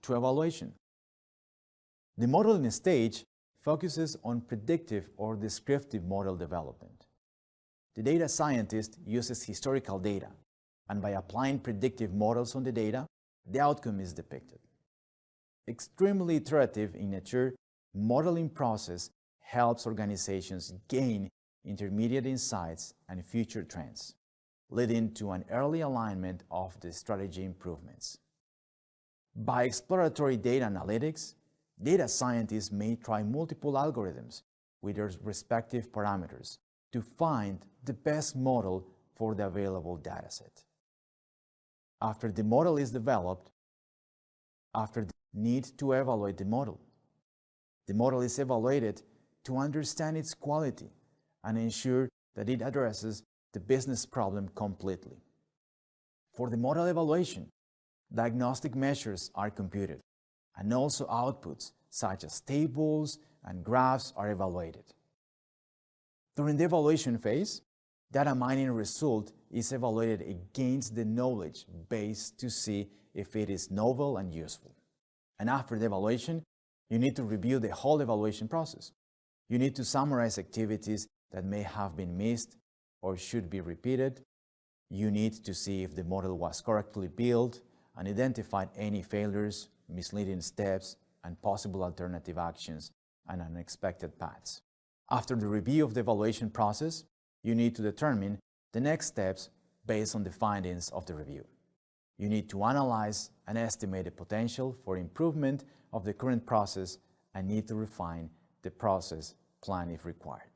to evaluation. The modeling stage focuses on predictive or descriptive model development. The data scientist uses historical data, and by applying predictive models on the data, the outcome is depicted. Extremely iterative in nature, modeling process helps organizations gain intermediate insights and future trends, leading to an early alignment of the strategy improvements. By exploratory data analytics, data scientists may try multiple algorithms with their respective parameters to find the best model for the available dataset. After the model is developed, after the need to evaluate the model is evaluated to understand its quality and ensure that it addresses the business problem completely. For the model evaluation, diagnostic measures are computed, and also outputs such as tables and graphs are evaluated. During the evaluation phase, data mining result is evaluated against the knowledge base to see if it is novel and useful. And after the evaluation, you need to review the whole evaluation process. You need to summarize activities that may have been missed or should be repeated. You need to see if the model was correctly built and identify any failures, misleading steps, and possible alternative actions and unexpected paths. After the review of the evaluation process, you need to determine the next steps based on the findings of the review. You need to analyze and estimate the potential for improvement of the current process and need to refine the process plan if required.